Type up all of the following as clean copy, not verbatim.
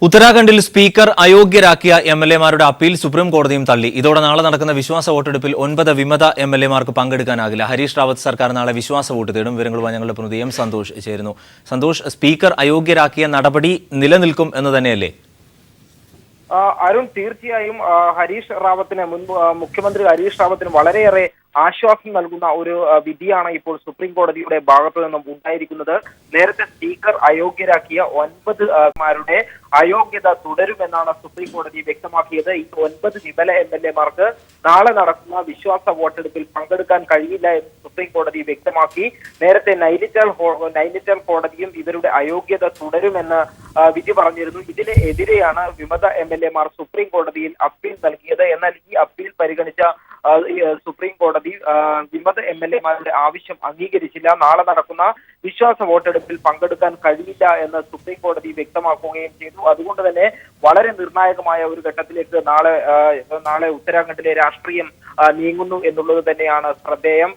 ഉത്തരാഖണ്ഡിൽ speaker അയോഗ്യരാക്കിയ എംഎൽഎമാരുടെ appeal supreme കോടതിയും തള്ളി. ഇതോടെ നാളെ നടക്കുന്ന വിശ്വാസ വോട്ടെടുപ്പിൽ 9 വിമത എംഎൽഎമാർക്ക് പങ്കെടുക്കാനാകില്ല. ഹരീഷ് റാവത്ത് സർക്കാർ നാളെ വിശ്വാസ വോട്ട് തേടും. വിവരങ്ങളുമായി ഞങ്ങളുടെ പ്രതിനിധി എം സന്തോഷ് ചേരുന്നു. സന്തോഷ്, സ്പീക്കർ അയോഗ്യരാക്കിയ നടപടി നിലനിൽക്കും എന്ന് തന്നെയല്ലേ? അരുൺ, തീർച്ചയായും ഹരീഷ് റാവത്തിന് മുഖ്യമന്ത്രി ഹരീഷ് റാവത്തിന് വളരെയേറെ ആശ്വാസം നൽകുന്ന ഒരു വിധിയാണ് ഇപ്പോൾ സുപ്രീം കോടതിയുടെ ഭാഗത്തു നിന്നും ഉണ്ടായിരിക്കുന്നത്. നേരത്തെ സ്പീക്കർ അയോഗ്യരാക്കിയ 9 അയോഗ്യത തുടരുമെന്നാണ് സുപ്രീം കോടതി വ്യക്തമാക്കിയത്. ഈ 9 വിമല എംഎൽഎമാർക്ക് നാളെ നടക്കുന്ന വിശ്വാസ വോട്ടെടുപ്പിൽ പങ്കെടുക്കാൻ കഴിയില്ല എന്ന് സുപ്രീം കോടതി വ്യക്തമാക്കി. നേരത്തെ നൈനിറ്റാൽ കോടതിയും ഇവരുടെ അയോഗ്യത തുടരുമെന്ന് വിധി പറഞ്ഞിരുന്നു. ഇതിനെതിരെയാണ് വിമത എംഎൽഎമാർ സുപ്രീം കോടതിയിൽ അപ്പീൽ നൽകിയത്. എന്നാൽ ഈ അപ്പീൽ പരിഗണിച്ച സുപ്രീം കോടതി വിമത എംഎൽഎമാരുടെ ആവശ്യം അംഗീകരിച്ചില്ല. നാളെ നടക്കുന്ന വിശ്വാസ വോട്ടെടുപ്പിൽ പങ്കെടുക്കാൻ കഴിയില്ല എന്ന് സുപ്രീം കോടതി വ്യക്തമാക്കുകയും ചെയ്തു. അതുകൊണ്ട് തന്നെ വളരെ നിർണായകമായ ഒരു ഘട്ടത്തിലേക്ക് നാളെ ഉത്തരാഖണ്ഡിലെ രാഷ്ട്രീയം നീങ്ങുന്നു എന്നുള്ളത് തന്നെയാണ് ശ്രദ്ധേയം.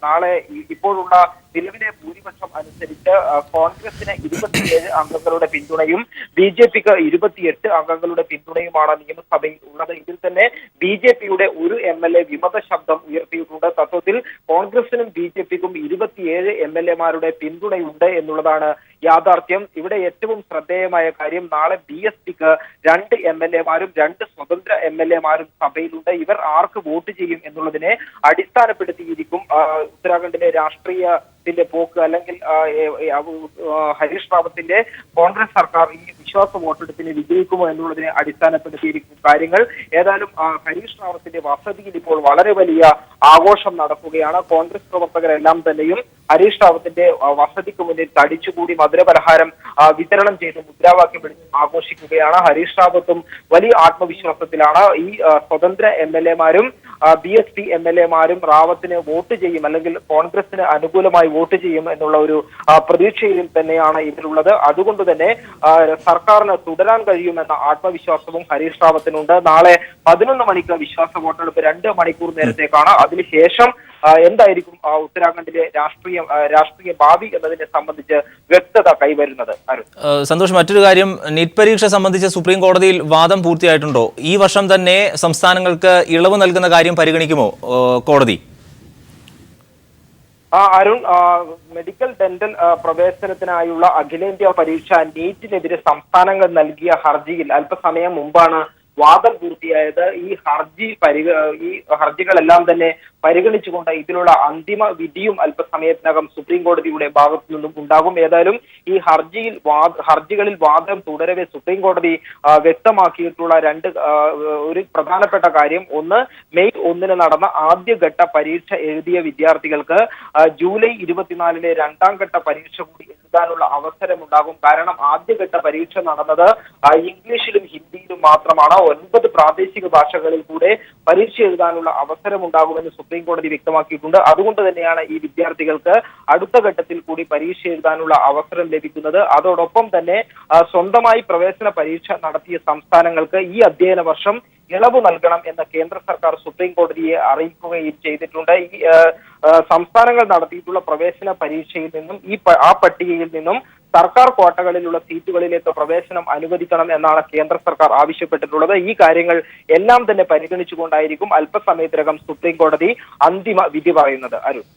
നാളെ ഇപ്പോഴുള്ള നിലവിലെ ഭൂരിപക്ഷം അനുസരിച്ച് കോൺഗ്രസിന് 27 അംഗങ്ങളുടെ പിന്തുണയും BJPക്ക് 28 അംഗങ്ങളുടെ പിന്തുണയുമാണ് നിയമസഭയിൽ ഉള്ളത്. ഇതിൽ തന്നെ BJPയുടെ ഒരു MLA വിമത ശബ്ദം ഉയർത്തിയിട്ടുണ്ട്. തത്വത്തിൽ കോൺഗ്രസിനും BJPക്കും 27 MLAമാരുടെ പിന്തുണയുണ്ട് എന്നുള്ളതാണ് യാഥാർത്ഥ്യം. ഇവിടെ ഏറ്റവും ശ്രദ്ധേയമായ കാര്യം, നാളെ BSPക്ക് 2 MLAമാരും 2 സ്വതന്ത്ര MLAമാരും സഭയിലുണ്ട്. ഇവർ ആർക്ക് വോട്ട് ചെയ്യും എന്നുള്ളതിനെ അടിസ്ഥാനപ്പെടുത്തിയിരിക്കും ഉത്തരാഖണ്ഡിലെ രാഷ്ട്രീയത്തിന്റെ പോക്ക്. അല്ലെങ്കിൽ ഹരീഷ് റാവത്തിന്റെ കോൺഗ്രസ് സർക്കാർ ഈ വിശ്വാസ വോട്ടെടുപ്പിന് വിജയിക്കുമോ എന്നുള്ളതിനെ അടിസ്ഥാനപ്പെടുത്തിയിരിക്കും കാര്യങ്ങൾ. ഏതായാലും ഹരീഷ് റാവത്തിന്റെ വസതിയിൽ ഇപ്പോൾ വളരെ വലിയ ആഘോഷം നടക്കുകയാണ്. കോൺഗ്രസ് പ്രവർത്തകരെല്ലാം തന്നെയും ഹരീഷ് റാവത്തിന്റെ വസതിക്ക് മുന്നിൽ തടിച്ചുകൂടി മധുരപലഹാരം വിതരണം ചെയ്ത് മുദ്രാവാക്യം വിളിച്ച് ആഘോഷിക്കുകയാണ്. ഹരീഷ് റാവത്തും വലിയ ആത്മവിശ്വാസത്തിലാണ്. ഈ സ്വതന്ത്ര MLAമാരും BSP MLAമാരും റാവത്തിന് വോട്ട് ചെയ്യും, അല്ലെങ്കിൽ കോൺഗ്രസിന് അനുകൂലമായി വോട്ട് ചെയ്യും എന്നുള്ള ഒരു പ്രതീക്ഷയിൽ തന്നെയാണ് ഇതിലുള്ളത്. അതുകൊണ്ട് തന്നെ സർക്കാരിന് തുടരാൻ കഴിയുമെന്ന ആത്മവിശ്വാസവും ഹരീഷ് റാവത്തിനുണ്ട്. നാളെ 11 മണിക്ക് വിശ്വാസ വോട്ടെടുപ്പ് 2 മണിക്കൂർ നേരത്തേക്കാണ്. അതിനുശേഷം എന്തായിരിക്കും ഉത്തരാഖണ്ഡിലെ രാഷ്ട്രീയ ഭാവി എന്നതിനെ സംബന്ധിച്ച് വ്യക്തത കൈവരുന്നത്. സന്തോഷ്, മറ്റൊരു കാര്യം, നീറ്റ് പരീക്ഷ സംബന്ധിച്ച് സുപ്രീം കോടതിയിൽ വാദം പൂർത്തിയായിട്ടുണ്ടോ? ഈ വർഷം തന്നെ സംസ്ഥാനങ്ങൾക്ക് ഇളവ് നൽകുന്ന കാര്യം പരിഗണിക്കുമോ കോടതി? അരുൺ, മെഡിക്കൽ ഡെന്റൽ പ്രവേശനത്തിനായുള്ള അഖിലേന്ത്യാ പരീക്ഷ നീറ്റിനെതിരെ സംസ്ഥാനങ്ങൾ നൽകിയ ഹർജിയിൽ അല്പസമയം മുമ്പാണ് വാദം പൂർത്തിയായത്. ഈ ഹർജികളെല്ലാം തന്നെ പരിഗണിച്ചുകൊണ്ട് ഇതിലുള്ള അന്തിമ വിധിയും അല്പസമയത്തിനകം സുപ്രീം കോടതിയുടെ ഭാഗത്തു നിന്നും ഉണ്ടാകും. ഏതായാലും ഈ ഹർജികളിൽ വാദം തുടരവെ സുപ്രീം കോടതി വ്യക്തമാക്കിയിട്ടുള്ള ഒരു പ്രധാനപ്പെട്ട കാര്യം, ഒന്ന്, മെയ് 1 നടന്ന ആദ്യഘട്ട പരീക്ഷ എഴുതിയ വിദ്യാർത്ഥികൾക്ക് ജൂലൈ 24 2ാം ഘട്ട പരീക്ഷ കൂടി എഴുതാനുള്ള അവസരമുണ്ടാകും. കാരണം ആദ്യഘട്ട പരീക്ഷ നടന്നത് ഇംഗ്ലീഷിലും ഹിന്ദിയിലും മാത്രമാണ്. 9 പ്രാദേശിക ഭാഷകളിൽ കൂടെ പരീക്ഷ എഴുതാനുള്ള അവസരമുണ്ടാകുമെന്ന് സുപ്രീം കോടതി വ്യക്തമാക്കിയിട്ടുണ്ട്. അതുകൊണ്ട് തന്നെയാണ് ഈ വിദ്യാർത്ഥികൾക്ക് അടുത്ത ഘട്ടത്തിൽ കൂടി പരീക്ഷ എഴുതാനുള്ള അവസരം ലഭിക്കുന്നത്. അതോടൊപ്പം തന്നെ സ്വന്തമായി പ്രവേശന പരീക്ഷ നടത്തിയ സംസ്ഥാനങ്ങൾക്ക് ഈ അധ്യയന വർഷം ഇളവ് നൽകണം എന്ന കേന്ദ്ര സർക്കാർ സുപ്രീം കോടതിയെ അറിയിക്കുകയും ചെയ്തിട്ടുണ്ട്. ഈ സംസ്ഥാനങ്ങൾ നടത്തിയിട്ടുള്ള പ്രവേശന പരീക്ഷയിൽ നിന്നും ആ പട്ടികയിൽ നിന്നും സർക്കാർ ക്വാട്ടകളിലുള്ള സീറ്റുകളിലേക്ക് പ്രവേശനം അനുവദിക്കണം എന്നാണ് കേന്ദ്ര സർക്കാർ ആവശ്യപ്പെട്ടിട്ടുള്ളത്. ഈ കാര്യങ്ങൾ എല്ലാം തന്നെ പരിഗണിച്ചുകൊണ്ടായിരിക്കും അല്പസമയത്തിനകം സുപ്രീം കോടതി അന്തിമ വിധി പറയുന്നത്. അരുൺ.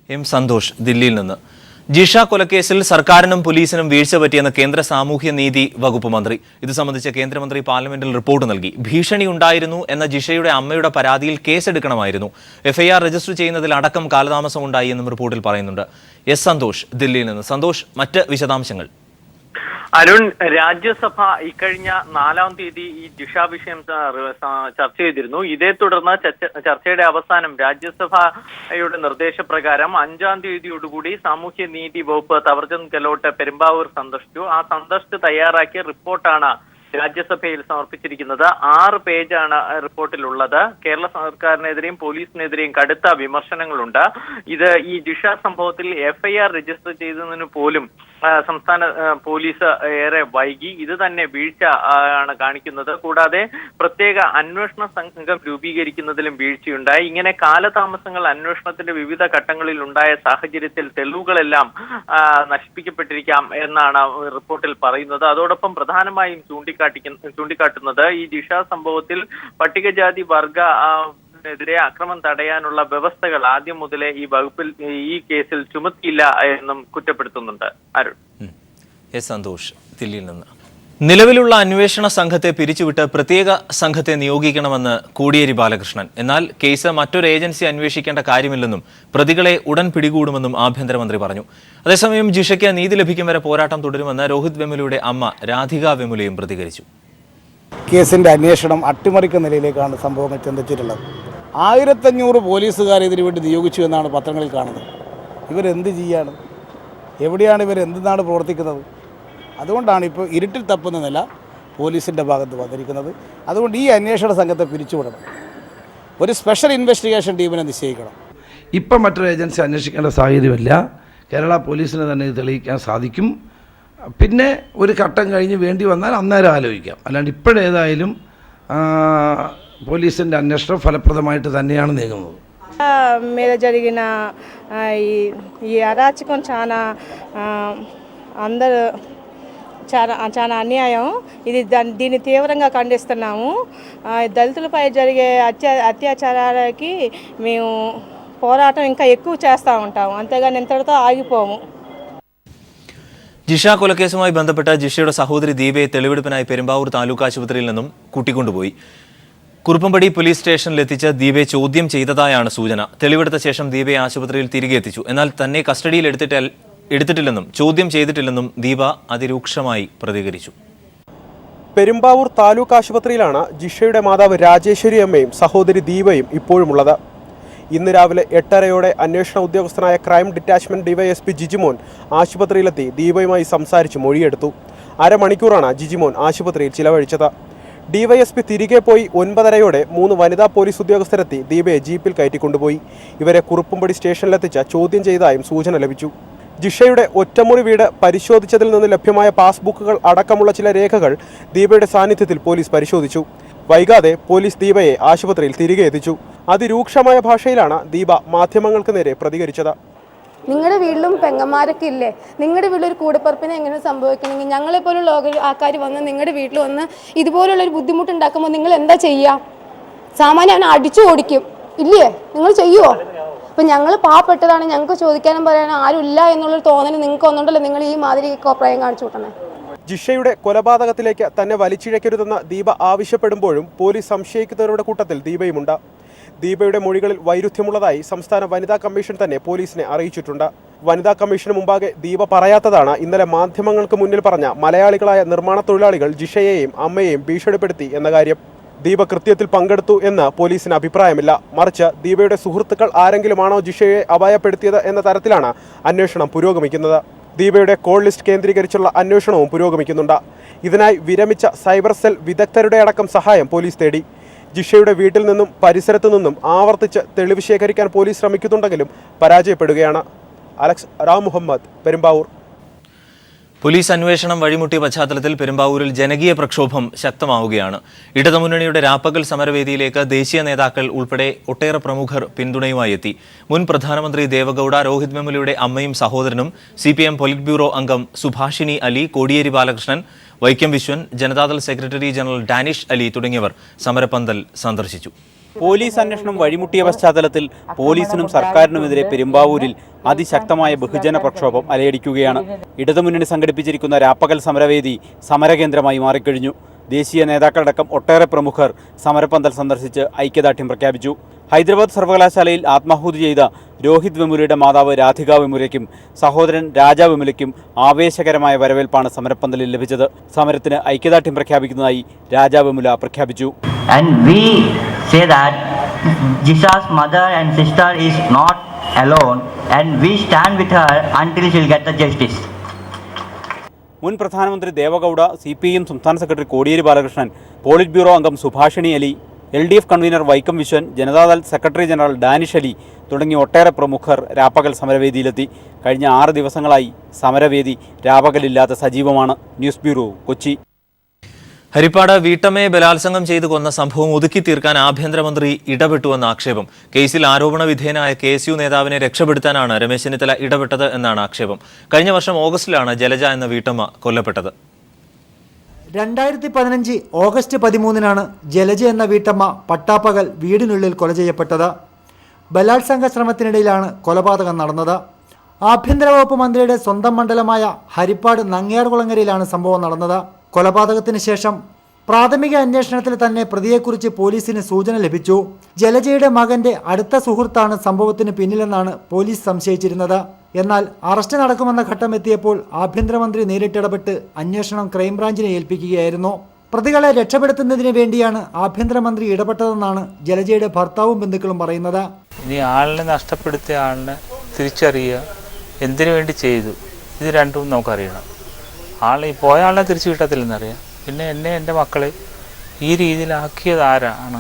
എം സന്തോഷ്, ദില്ലിയിൽ നിന്ന്. ജിഷ കൊലക്കേസിൽ സർക്കാരിനും പോലീസിനും വീഴ്ച പറ്റിയെന്ന് കേന്ദ്ര സാമൂഹ്യ നീതി വകുപ്പ് മന്ത്രി. ഇത് സംബന്ധിച്ച് കേന്ദ്രമന്ത്രി പാർലമെന്റിൽ റിപ്പോർട്ട് നൽകി. ഭീഷണി ഉണ്ടായിരുന്നു എന്ന ജിഷയുടെ അമ്മയുടെ പരാതിയിൽ കേസെടുക്കണമായിരുന്നു. FIR രജിസ്റ്റർ ചെയ്യുന്നതിൽ അടക്കം കാലതാമസമുണ്ടായി എന്നും റിപ്പോർട്ടിൽ പറയുന്നുണ്ട്. എസ് സന്തോഷ്, ദില്ലിയിൽ നിന്ന്. സന്തോഷ്, മറ്റ് വിശദാംശങ്ങൾ. അരുൺ, രാജ്യസഭ ഇക്കഴിഞ്ഞ 4-ാം തീയതി ഈ ജിഷ വിഷയം ചർച്ച ചെയ്തിരുന്നു. ഇതേ തുടർന്ന് ചർച്ചയുടെ അവസാനം രാജ്യസഭയുടെ നിർദ്ദേശപ്രകാരം 5-ാം തീയതിയോടുകൂടി സാമൂഹ്യ നീതി വകുപ്പ് തവർചന്ദ് ഗെഹ്ലോട്ട് പെരുമ്പാവൂർ സന്ദർശിച്ചു. ആ സന്ദർശിച്ച് തയ്യാറാക്കിയ റിപ്പോർട്ടാണ് രാജ്യസഭയിൽ സമർപ്പിച്ചിരിക്കുന്നത്. 6 പേജാണ് റിപ്പോർട്ടിലുള്ളത്. കേരള സർക്കാരിനെതിരെയും പോലീസിനെതിരെയും കടുത്ത വിമർശനങ്ങളുണ്ട്. ഈ ജിഷ സംഭവത്തിൽ FIR രജിസ്റ്റർ ചെയ്തതിന് പോലും സംസ്ഥാന പോലീസ് ഏറെ വൈകി. ഇത് തന്നെ വീഴ്ച ആണ് കാണിക്കുന്നത്. കൂടാതെ പ്രത്യേക അന്വേഷണ സംഘം രൂപീകരിക്കുന്നതിലും വീഴ്ചയുണ്ടായി. ഇങ്ങനെ കാലതാമസങ്ങൾ അന്വേഷണത്തിന്റെ വിവിധ ഘട്ടങ്ങളിൽ ഉണ്ടായ സാഹചര്യത്തിൽ തെളിവുകളെല്ലാം നശിപ്പിക്കപ്പെട്ടിരിക്കാം എന്നാണ് റിപ്പോർട്ടിൽ പറയുന്നത്. അതോടൊപ്പം പ്രധാനമായും ചൂണ്ടിക്കാട്ടുന്നത് ഈ ജിഷ സംഭവത്തിൽ പട്ടികജാതി വർഗ എതിരെ അക്രമം തടയാനുള്ള വ്യവസ്ഥകൾ ആദ്യം മുതലേ ഈ വകുപ്പിൽ ഈ കേസിൽ ചുമത്തിയില്ല എന്നും കുറ്റപ്പെടുത്തുന്നുണ്ട്. അരുൺ. സന്തോഷ്, ദില്ലിയിൽ നിന്ന്. നിലവിലുള്ള അന്വേഷണ സംഘത്തെ പിരിച്ചുവിട്ട് പ്രത്യേക സംഘത്തെ നിയോഗിക്കണമെന്ന് കോടിയേരി ബാലകൃഷ്ണൻ. എന്നാൽ കേസ് മറ്റൊരു ഏജൻസി അന്വേഷിക്കേണ്ട കാര്യമില്ലെന്നും പ്രതികളെ ഉടൻ പിടികൂടുമെന്നും ആഭ്യന്തരമന്ത്രി പറഞ്ഞു. അതേസമയം ജിഷയ്ക്ക് നീതി ലഭിക്കും വരെ പോരാട്ടം തുടരുമെന്ന് രോഹിത് വെമുലയുടെ അമ്മ രാധിക വെമുലയും പ്രതികരിച്ചു. കേസിൻ്റെ അന്വേഷണം അട്ടിമറിക്കുന്ന നിലയിലേക്കാണ് സംഭവങ്ങൾ ചിന്തിച്ചിട്ടുള്ളത്. 1500 പോലീസുകാരെ ഇതിനു വേണ്ടി നിയോഗിച്ചു എന്നാണ് പത്രങ്ങളിൽ കാണുന്നത്. ഇവരെന്ത് ചെയ്യാണ്? എവിടെയാണ് എന്താണ് പ്രവർത്തിക്കുന്നത്? അതുകൊണ്ടാണ് ഇപ്പോൾ ഇരുട്ടിൽ തപ്പുന്ന നില പോലീസിൻ്റെ ഭാഗത്ത് വന്നിരിക്കുന്നത്. അതുകൊണ്ട് ഈ അന്വേഷണ സംഘത്തെ പിരിച്ചുവിടണം. ഒരു സ്പെഷ്യൽ ഇൻവെസ്റ്റിഗേഷൻ ടീമിനെ നിശ്ചയിക്കണം. ഇപ്പം മറ്റൊരു ഏജൻസി അന്വേഷിക്കേണ്ട സാഹചര്യമില്ല. കേരള പോലീസിന് തന്നെ ഇത് തെളിയിക്കാൻ സാധിക്കും. പിന്നെ ഒരു ഘട്ടം കഴിഞ്ഞ് വേണ്ടി വന്നാൽ അന്നേരം ആലോചിക്കാം. അല്ലാണ്ട് ഇപ്പോഴേതായാലും പോലീസിൻ്റെ അന്വേഷണം ഫലപ്രദമായിട്ട് തന്നെയാണ് നീങ്ങുന്നത്. మీద జరిగిన ఈ అరాచకం అందరూ చాలా అన్యాయం. దీన్ని తీవ్రంగా ఖండిస్తున్నాము. దళితులపై జరిగే అత్యాచారాలకి మేము పోరాటం ఇంకా ఎక్కువ చేస్తూ ఉంటాము. అంతేగాని ఇంతటితో ఆగిపోము. ജിഷ കൊലക്കേസുമായി ബന്ധപ്പെട്ട ജിഷയുടെ സഹോദരി ദീപയെ തെളിവെടുപ്പിനായി പെരുമ്പാവൂർ താലൂക്ക് ആശുപത്രിയിൽ നിന്നും കൂട്ടിക്കൊണ്ടുപോയി. കുറുപ്പംപടി പോലീസ് സ്റ്റേഷനിലെത്തിച്ച് ദീപയെ ചോദ്യം ചെയ്തതായാണ് സൂചന. തെളിവെടുത്ത ശേഷം ദീപയെ ആശുപത്രിയിൽ തിരികെ എത്തിച്ചു. എന്നാൽ തന്നെ കസ്റ്റഡിയിൽ എടുത്തിട്ടില്ലെന്നും ചോദ്യം ചെയ്തിട്ടില്ലെന്നും ദീപ അതിരൂക്ഷമായി പ്രതികരിച്ചു. പെരുമ്പാവൂർ താലൂക്ക് ആശുപത്രിയിലാണ് ജിഷയുടെ മാതാവ് രാജേശ്വരി അമ്മയും സഹോദരി ദീപയും ഇപ്പോഴുമുള്ളത്. ഇന്ന് രാവിലെ 8:30 അന്വേഷണ ഉദ്യോഗസ്ഥനായ ക്രൈം ഡിറ്റാച്ച്മെന്റ് ഡിവൈഎസ്പി ജിജിമോൻ ആശുപത്രിയിലെത്തി ദീപയുമായി സംസാരിച്ച് മൊഴിയെടുത്തു. അരമണിക്കൂറാണ് ജിജിമോൻ ആശുപത്രിയിൽ ചിലവഴിച്ചത്. ഡിവൈഎസ്പി തിരികെ പോയി 9:30 3 വനിതാ പോലീസ് ഉദ്യോഗസ്ഥരെത്തി ദീപയെ ജീപ്പിൽ കയറ്റിക്കൊണ്ടുപോയി. ഇവരെ കുറുപ്പംപടി സ്റ്റേഷനിലെത്തിച്ച് ചോദ്യം ചെയ്തതായും സൂചന ലഭിച്ചു. ജിഷയുടെ ഒറ്റമുറി വീട് പരിശോധിച്ചതിൽ നിന്ന് ലഭ്യമായ പാസ്ബുക്കുകൾ അടക്കമുള്ള ചില രേഖകൾ ദീപയുടെ സാന്നിധ്യത്തിൽ പോലീസ് പരിശോധിച്ചു. വൈകാതെ പോലീസ് ദീപയെ ആശുപത്രിയിൽ തിരികെ എത്തിച്ചു. അതിരൂക്ഷമായ ഭാഷയിലാണ് ദീപ മാധ്യമങ്ങൾക്ക് നേരെ പ്രതികരിച്ചത്. നിങ്ങളുടെ വീട്ടിലും പെങ്ങന്മാരൊക്കെ ഇല്ലേ? നിങ്ങളുടെ വീട്ടിലൊരു കൂടപ്പറപ്പിനെ എങ്ങനെ സംഭവിക്കണമെങ്കിൽ ഞങ്ങളെപ്പോലുള്ള ആൾക്കാർ വന്ന് നിങ്ങളുടെ വീട്ടിൽ വന്ന് ഇതുപോലുള്ളൊരു ബുദ്ധിമുട്ടുണ്ടാക്കുമ്പോൾ നിങ്ങൾ എന്താ ചെയ്യുക? സാമാന്യം അവനെ അടിച്ചു ഓടിക്കും ഇല്ലേ? നിങ്ങൾ ചെയ്യുമോ? അപ്പം ഞങ്ങൾ പാവപ്പെട്ടതാണ്, ഞങ്ങൾക്ക് ചോദിക്കാനും പറയാനും ആരും ഇല്ല എന്നുള്ളൊരു തോന്നൽ നിങ്ങൾക്ക് ഒന്നുണ്ടല്ലോ. നിങ്ങൾ ഈ മാതിരി കോപ്രായം കാണിച്ചു കൂട്ടണേ. ജിഷയുടെ കൊലപാതകത്തിലേക്ക് തന്നെ വലിച്ചിഴക്കരുതെന്ന് ദീപ ആവശ്യപ്പെടുമ്പോഴും പോലീസ് സംശയിക്കുന്നവരുടെ കൂട്ടത്തിൽ ദീപയുമുണ്ട്. ദീപയുടെ മൊഴികളിൽ വൈരുദ്ധ്യമുള്ളതായി സംസ്ഥാന വനിതാ കമ്മീഷൻ തന്നെ പോലീസിനെ അറിയിച്ചിട്ടുണ്ട്. വനിതാ കമ്മീഷന് മുമ്പാകെ ദീപ പറയാത്തതാണ് ഇന്നലെ മാധ്യമങ്ങൾക്ക് മുന്നിൽ പറഞ്ഞ മലയാളികളായ നിർമ്മാണ തൊഴിലാളികൾ ജിഷയെയും അമ്മയെയും ഭീഷണിപ്പെടുത്തി എന്ന കാര്യം. ദീപ കൃത്യത്തിൽ പങ്കെടുത്തു എന്ന് പോലീസിന് അഭിപ്രായമില്ല. മറിച്ച് ദീപയുടെ സുഹൃത്തുക്കൾ ആരെങ്കിലുമാണോ ജിഷയെ അപായപ്പെടുത്തിയത് എന്ന തരത്തിലാണ് അന്വേഷണം പുരോഗമിക്കുന്നത്. ദീപയുടെ കോൾ ലിസ്റ്റ് കേന്ദ്രീകരിച്ചുള്ള അന്വേഷണവും പുരോഗമിക്കുന്നുണ്ട്. ഇതിനായി വിരമിച്ച സൈബർ സെൽ വിദഗ്ധരുടെ അടക്കം സഹായം പോലീസ് തേടി. ജിഷയുടെ വീട്ടിൽ നിന്നും പരിസരത്തു നിന്നും ആവർത്തിച്ച് തെളിവ് ശേഖരിക്കാൻ പോലീസ് ശ്രമിക്കുന്നുണ്ടെങ്കിലും പരാജയപ്പെടുകയാണ്. അലക്സ് റാം മുഹമ്മദ്, പെരുമ്പാവൂർ. പോലീസ് അന്വേഷണം വഴിമുട്ടിയ പശ്ചാത്തലത്തിൽ പെരുമ്പാവൂരിൽ ജനകീയ പ്രക്ഷോഭം ശക്തമാവുകയാണ്. ഇടതുമുന്നണിയുടെ രാപ്പകൽ സമരവേദിയിലേക്ക് ദേശീയ നേതാക്കൾ ഉൾപ്പെടെ ഒട്ടേറെ പ്രമുഖർ പിന്തുണയുമായി എത്തി. മുൻ പ്രധാനമന്ത്രി ദേവഗൌഡ, രോഹിത് വെമുലയുടെ അമ്മയും സഹോദരനും, CPM പൊളിറ്റ് ബ്യൂറോ അംഗം സുഭാഷിണി അലി, കോടിയേരി ബാലകൃഷ്ണൻ, വൈക്കം വിശ്വൻ, ജനതാദൾ സെക്രട്ടറി ജനറൽ ഡാനിഷ് അലി തുടങ്ങിയവർ സമരപന്തൽ സന്ദർശിച്ചു. പോലീസ് അന്വേഷണം വഴിമുട്ടിയ പശ്ചാത്തലത്തിൽ പോലീസിനും സർക്കാരിനുമെതിരെ പെരുമ്പാവൂരിൽ അതിശക്തമായ ബഹുജന പ്രക്ഷോഭം അലയടിക്കുകയാണ്. ഇടതുമുന്നണി സംഘടിപ്പിച്ചിരിക്കുന്ന രാപ്പകൽ സമരവേദി സമരകേന്ദ്രമായി മാറിക്കഴിഞ്ഞു. ദേശീയ നേതാക്കളടക്കം ഒട്ടേറെ പ്രമുഖർ സമരപന്തൽ സന്ദർശിച്ച് ഐക്യദാർഢ്യം പ്രഖ്യാപിച്ചു. ഹൈദരാബാദ് സർവകലാശാലയിൽ ആത്മാഹുതി ചെയ്ത രോഹിത് വെമുലയുടെ മാതാവ് രാധിക വെമുലയ്ക്കും സഹോദരൻ രാജാ വെമുലയ്ക്കും ആവേശകരമായ വരവേൽപ്പാണ് സമരപന്തലിൽ ലഭിച്ചത്. സമരത്തിന് ഐക്യദാർഢ്യം പ്രഖ്യാപിക്കുന്നതായി രാജാ വെമുല പ്രഖ്യാപിച്ചു. And we say that Jisha's mother and sister is not alone and we stand with her until she'll get the justice. മുൻ പ്രധാനമന്ത്രി ദേവഗൌഡ, CPM സംസ്ഥാന secretary Kodiyeri Balakrishnan, polit bureau അംഗം Subhashini Ali LDF convener Vaikom Viswan, Janata Dal secretary general Danish Ali തുടങ്ങിയ ഒട്ടേറെ പ്രമുഖർ രാപ്പകൽ സമരവേദിയിലെത്തി. കഴിഞ്ഞ 6 ദിവസങ്ങളായി സമരവേദി രാപകലില്ലാതെ സജീവമാണ്. News bureau, Kochi. ഹരിപ്പാട് വീട്ടമ്മയെ ബലാത്സംഗം ചെയ്തു കൊന്ന സംഭവം ഒതുക്കി തീർക്കാൻ ആഭ്യന്തരമന്ത്രി ഇടപെട്ടുവെന്ന ആക്ഷേപം. കേസിൽ ആരോപണ വിധേയനായ KSU നേതാവിനെ രക്ഷപ്പെടുത്താനാണ് രമേശ് ചെന്നിത്തല ഇടപെട്ടത് എന്നാണ് ആക്ഷേപം. കഴിഞ്ഞ വർഷം ഓഗസ്റ്റിലാണ് ജലജ എന്ന വീട്ടമ്മ കൊല്ലപ്പെട്ടത്. 2015 ഓഗസ്റ്റ് 13-നാണ് ജലജ എന്ന വീട്ടമ്മ പട്ടാപ്പകൽ വീടിനുള്ളിൽ കൊല ചെയ്യപ്പെട്ടത്. ബലാത്സംഗ ശ്രമത്തിനിടയിലാണ് കൊലപാതകം നടന്നത്. ആഭ്യന്തര വകുപ്പ് മന്ത്രിയുടെ സ്വന്തം മണ്ഡലമായ ഹരിപ്പാട് നങ്ങ്യാർകുളങ്ങരയിലാണ് സംഭവം നടന്നത്. കൊലപാതകത്തിന് ശേഷം പ്രാഥമിക അന്വേഷണത്തിൽ തന്നെ പ്രതിയെക്കുറിച്ച് പോലീസിന് സൂചന ലഭിച്ചു. ജലജയുടെ മകന്റെ അടുത്ത സുഹൃത്താണ് സംഭവത്തിന് പിന്നിലെന്നാണ് പോലീസ് സംശയിച്ചിരുന്നത്. എന്നാൽ അറസ്റ്റ് നടക്കുമെന്ന ഘട്ടം എത്തിയപ്പോൾ ആഭ്യന്തരമന്ത്രി നേരിട്ടിടപെട്ട് അന്വേഷണം ക്രൈംബ്രാഞ്ചിനെ ഏൽപ്പിക്കുകയായിരുന്നു. പ്രതികളെ രക്ഷപ്പെടുത്തുന്നതിന് വേണ്ടിയാണ് ആഭ്യന്തരമന്ത്രി ഇടപെട്ടതെന്നാണ് ജലജയുടെ ഭർത്താവും ബന്ധുക്കളും പറയുന്നത്. ഇനി ആളിനെ നഷ്ടപ്പെടുത്തിയ ആളിനെ തിരിച്ചറിയുക, എന്തിനു വേണ്ടി ചെയ്തു, ഇത് രണ്ടും നമുക്കറിയണം. ഈ പോയ ആളിനെ തിരിച്ചു കിട്ടത്തില്ലെന്നറിയാം. പിന്നെ എന്നെ, എൻ്റെ മക്കളെ ഈ രീതിയിലാക്കിയത് ആരാണ്,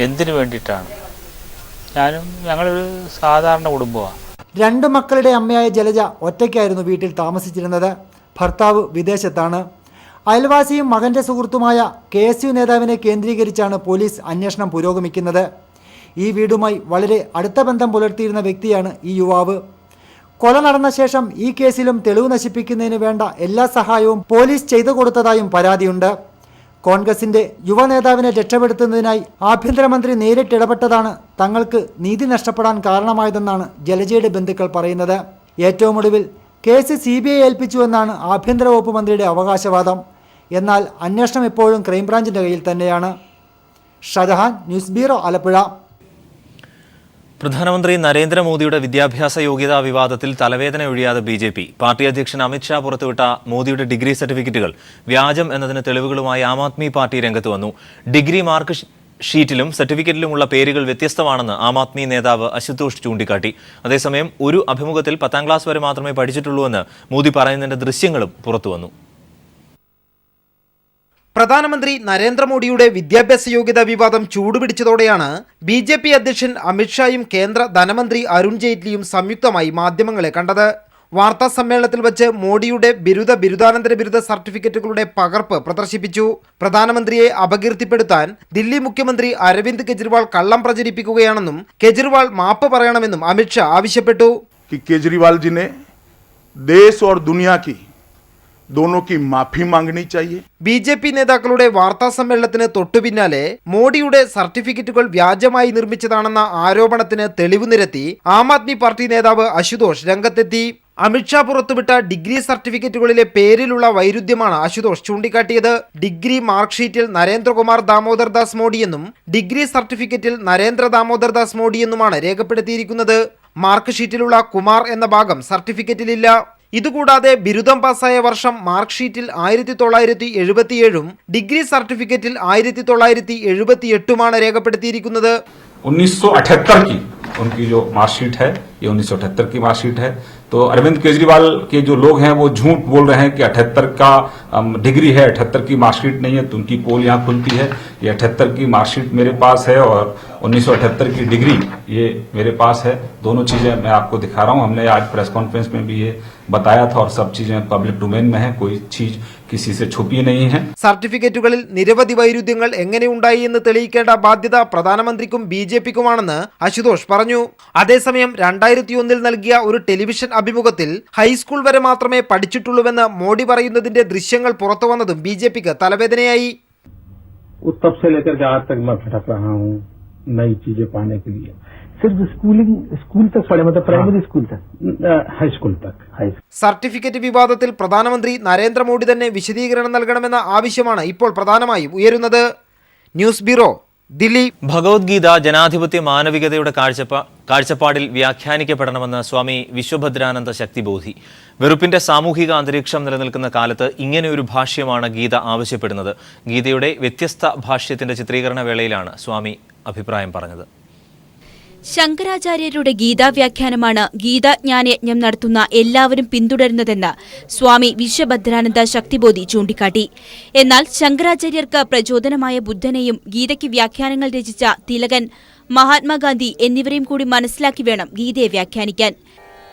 എന്തിനു വേണ്ടിയിട്ടാണ്? ഞങ്ങളൊരു സാധാരണ കുടുംബമാണ്. 2 മക്കളുടെ അമ്മയായ ജലജ ഒറ്റയ്ക്കായിരുന്നു വീട്ടിൽ താമസിച്ചിരുന്നത്. ഭർത്താവ് വിദേശത്താണ്. അയൽവാസിയും മകൻ്റെ സുഹൃത്തുമായ KSU നേതാവിനെ കേന്ദ്രീകരിച്ചാണ് പോലീസ് അന്വേഷണം പുരോഗമിക്കുന്നത്. ഈ വീടുമായി വളരെ അടുത്ത ബന്ധം പുലർത്തിയിരുന്ന വ്യക്തിയാണ് ഈ യുവാവ്. കൊല നടന്ന ശേഷം ഈ കേസിലും തെളിവ് നശിപ്പിക്കുന്നതിന് വേണ്ട എല്ലാ സഹായവും പോലീസ് ചെയ്തു കൊടുത്തതായും പരാതിയുണ്ട്. കോൺഗ്രസിന്റെ യുവ നേതാവിനെ രക്ഷപ്പെടുത്തുന്നതിനായി ആഭ്യന്തരമന്ത്രി നേരിട്ടിടപെട്ടതാണ് തങ്ങൾക്ക് നീതി നഷ്ടപ്പെടാൻ കാരണമായതെന്നാണ് ജലജയുടെ ബന്ധുക്കൾ പറയുന്നത്. ഏറ്റവും ഒടുവിൽ കേസ് CBI ഏൽപ്പിച്ചുവെന്നാണ് ആഭ്യന്തര വകുപ്പ് മന്ത്രിയുടെ അവകാശവാദം. എന്നാൽ അന്വേഷണം ഇപ്പോഴും ക്രൈംബ്രാഞ്ചിന്റെ കയ്യിൽ തന്നെയാണ്. Shajahan, news bureau, Alappuzha. പ്രധാനമന്ത്രി നരേന്ദ്രമോദിയുടെ വിദ്യാഭ്യാസ യോഗ്യതാ വിവാദത്തിൽ തലവേദന ഒഴിയാതെ BJP. പാർട്ടി അധ്യക്ഷൻ അമിത്ഷാ പുറത്തുവിട്ട മോദിയുടെ ഡിഗ്രി സർട്ടിഫിക്കറ്റുകൾ വ്യാജം എന്നതിന് തെളിവുകളുമായി ആം ആദ്മി പാർട്ടി രംഗത്ത് വന്നു. ഡിഗ്രി മാർക്ക് ഷീറ്റിലും സർട്ടിഫിക്കറ്റിലുമുള്ള പേരുകൾ വ്യത്യസ്തമാണെന്ന് ആം ആദ്മി നേതാവ് അശുതോഷ് ചൂണ്ടിക്കാട്ടി. അതേസമയം ഒരു അഭിമുഖത്തിൽ 10ാം ക്ലാസ് വരെ മാത്രമേ പഠിച്ചിട്ടുള്ളൂവെന്ന് മോദി പറയുന്നതിന്റെ ദൃശ്യങ്ങളും പുറത്തുവന്നു. പ്രധാനമന്ത്രി നരേന്ദ്രമോദിയുടെ വിദ്യാഭ്യാസ യോഗ്യതാ വിവാദം ചൂടുപിടിച്ചതോടെയാണ് BJP അധ്യക്ഷൻ അമിത്ഷായും കേന്ദ്ര ധനമന്ത്രി അരുൺ ജെയ്റ്റ്ലിയും സംയുക്തമായി മാധ്യമങ്ങളെ കണ്ടത്. വാർത്താ സമ്മേളനത്തിൽ വെച്ച് മോഡിയുടെ ബിരുദാനന്തര ബിരുദ സർട്ടിഫിക്കറ്റുകളുടെ പകർപ്പ് പ്രദർശിപ്പിച്ചു. പ്രധാനമന്ത്രിയെ അപകീർത്തിപ്പെടുത്താൻ ദില്ലി മുഖ്യമന്ത്രി അരവിന്ദ് കെജ്രിവാൾ കള്ളം പ്രചരിപ്പിക്കുകയാണെന്നും കെജ്രിവാൾ മാപ്പ് പറയണമെന്നും അമിത്ഷാ ആവശ്യപ്പെട്ടു. केजरीवाल जी ने देश और दुनिया की दोनों की माफी मांगनी चाहिए. BJP നേതാക്കളുടെ വാർത്താ സമ്മേളനത്തിന് തൊട്ടുപിന്നാലെ മോഡിയുടെ സർട്ടിഫിക്കറ്റുകൾ വ്യാജമായി നിർമ്മിച്ചതാണെന്ന ആരോപണത്തിന് തെളിവ് നിരത്തി ആം ആദ്മി പാർട്ടി നേതാവ് അശുതോഷ് രംഗത്തെത്തി. അമിത്ഷാ പുറത്തുവിട്ട ഡിഗ്രി സർട്ടിഫിക്കറ്റുകളിലെ പേരിലുള്ള വൈരുദ്ധ്യമാണ് അശുതോഷ് ചൂണ്ടിക്കാട്ടിയത്. ഡിഗ്രി മാർക്ക് ഷീറ്റിൽ നരേന്ദ്രകുമാർ ദാമോദർ ദാസ് മോഡിയെന്നും ഡിഗ്രി സർട്ടിഫിക്കറ്റിൽ നരേന്ദ്ര ദാമോദർ ദാസ് മോഡിയെന്നുമാണ് രേഖപ്പെടുത്തിയിരിക്കുന്നത്. മാർക്ക് ഷീറ്റിലുള്ള കുമാർ എന്ന ഭാഗം സർട്ടിഫിക്കറ്റിലില്ല. ഇതുകൂടാതെ ബിരുദം പാസ്സായ വർഷം മാർക്ക് ഷീറ്റിൽ 1977-ഉം ഡിഗ്രി സർട്ടിഫിക്കറ്റിൽ 1978-ഉമാണ് രേഖപ്പെടുത്തിയിരിക്കുന്നത്. 1978 की उनकी जो मार्कशीट है ये 1978 की मार्कशीट है. तो अरविंद केजरीवाल के जो लोग हैं वो झूठ बोल रहे हैं कि 78 का डिग्री है, 78 की मार्कशीट नहीं है. तो उनकी पोल यहाँ खुलती है. ये 78 की मार्कशीट मेरे पास है और 1978 की डिग्री ये मेरे पास है. दोनों चीजें मैं आपको दिखा रहा हूँ. हमने आज प्रेस कॉन्फ्रेंस में भी ये बताया था और सब चीजें पब्लिक डोमेन में है. कोई चीज किसी से छुपी नहीं है. സർട്ടിഫിക്കറ്റുകളിൽ നിരവധി വൈരുദ്ധ്യങ്ങൾ എങ്ങനെയുണ്ടായി എന്ന് തെളിയിക്കേണ്ട ബാധ്യത പ്രധാനമന്ത്രിക്കും BJPക്കുമാണെന്ന് അശുതോഷ് പറഞ്ഞു. അതേസമയം 2001-ൽ നൽകിയ ഒരു ടെലിവിഷൻ അഭിമുഖത്തിൽ ഹൈസ്കൂൾ വരെ മാത്രമേ പഠിച്ചിട്ടുള്ളൂവെന്ന് മോഡി പറയുന്നതിന്റെ ദൃശ്യങ്ങൾ പുറത്തുവന്നതും BJPക്ക് തലവേദനയായി. तब से लेकर के आज तक मैं भटक रहा हूँ नई चीजें पाने के लिए. सिर्फ स्कूल तक पढ़े, मतलब प्राइमरी स्कूल तक, हाई स्कूल तक. സർട്ടിഫിക്കറ്റ് വിവാദത്തിൽ പ്രധാനമന്ത്രി നരേന്ദ്രമോദി തന്നെ വിശദീകരണം നൽകണമെന്ന ആവശ്യമാണ് ഇപ്പോൾ പ്രധാനമായും ഉയരുന്നത്. News bureau, Delhi. ഭഗവത്ഗീത ജനാധിപത്യ മാനവികതയുടെ കാഴ്ചപ്പാടിൽ വ്യാഖ്യാനിക്കപ്പെടണമെന്ന് സ്വാമി വിശ്വഭദ്രാനന്ദ ശക്തിബോധി. വെറുപ്പിന്റെ സാമൂഹിക അന്തരീക്ഷം നിലനിൽക്കുന്ന കാലത്ത് ഇങ്ങനെയൊരു ഭാഷ്യമാണ് ഗീത ആവശ്യപ്പെടുന്നത്. ഗീതയുടെ വ്യത്യസ്ത ഭാഷ്യത്തിന്റെ ചിത്രീകരണ വേളയിലാണ് സ്വാമി അഭിപ്രായം പറഞ്ഞത്. ശങ്കരാചാര്യരുടെ ഗീതാവ്യാഖ്യാനമാണ് ഗീതാജ്ഞാനയജ്ഞം നടത്തുന്ന എല്ലാവരും പിന്തുടരുന്നതെന്ന് സ്വാമി വിശ്വഭദ്രാനന്ദ ശക്തിബോധി ചൂണ്ടിക്കാട്ടി. എന്നാൽ ശങ്കരാചാര്യർക്ക് പ്രചോദനമായ ബുദ്ധനെയും ഗീതയ്ക്ക് വ്യാഖ്യാനങ്ങൾ രചിച്ച തിലകൻ, മഹാത്മാഗാന്ധി എന്നിവരെയും കൂടി മനസ്സിലാക്കി വേണം ഗീതയെ വ്യാഖ്യാനിക്കാൻ.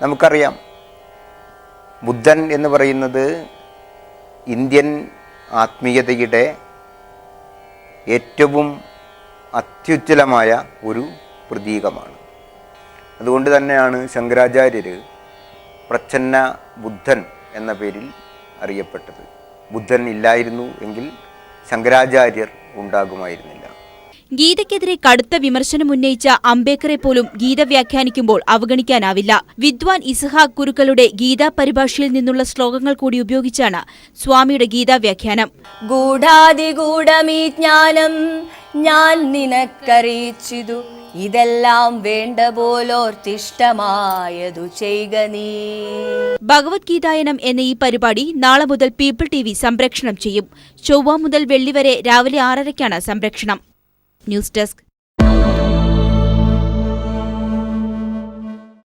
നമുക്കറിയാം, ബുദ്ധൻ എന്ന് പറയുന്നത് ഇന്ത്യൻ ആത്മീയതയുടെ ഏറ്റവും അത്യുജ്വലമായ ഒരു പ്രതീകമാണ്. അതുകൊണ്ട് തന്നെയാണ് ശങ്കരാചാര്യർ പ്രച്ഛന്ന ബുദ്ധൻ എന്ന പേരിൽ അറിയപ്പെട്ടത്. ബുദ്ധൻ ഇല്ലായിരുന്നു എങ്കിൽ ശങ്കരാചാര്യർ ഉണ്ടാകുമായിരുന്നില്ല. ഗീതയ്ക്കെതിരെ കടുത്ത വിമർശനം ഉന്നയിച്ച അംബേദ്കറെ പോലും ഗീത വ്യാഖ്യാനിക്കുമ്പോൾ അവഗണിക്കാനാവില്ല. വിദ്വാൻ ഇസ്ഹാഖ് ഗുരുക്കളുടെ ഗീതാ പരിഭാഷയിൽ നിന്നുള്ള ശ്ലോകങ്ങൾ കൂടി ഉപയോഗിച്ചാണ് സ്വാമിയുടെ ഗീതാ വ്യാഖ്യാനം. ഗൂഢാതിഗൂഢമീ ജ്ഞാനം ഞാൻ നിനക്കറിയിച്ചിതു, ഇതെല്ലാം വേണ്ട പോലോർത്തിഷ്ടമായതു ചെയ്യുക നീ. ഭഗവത്ഗീതായനം എന്ന ഈ പരിപാടി നാളെ മുതൽ പീപ്പിൾ TV സംപ്രേഷണം ചെയ്യും. ചൊവ്വ മുതൽ വെള്ളി വരെ രാവിലെ 6:30-ക്കാണ് സംപ്രേഷണം. News desk.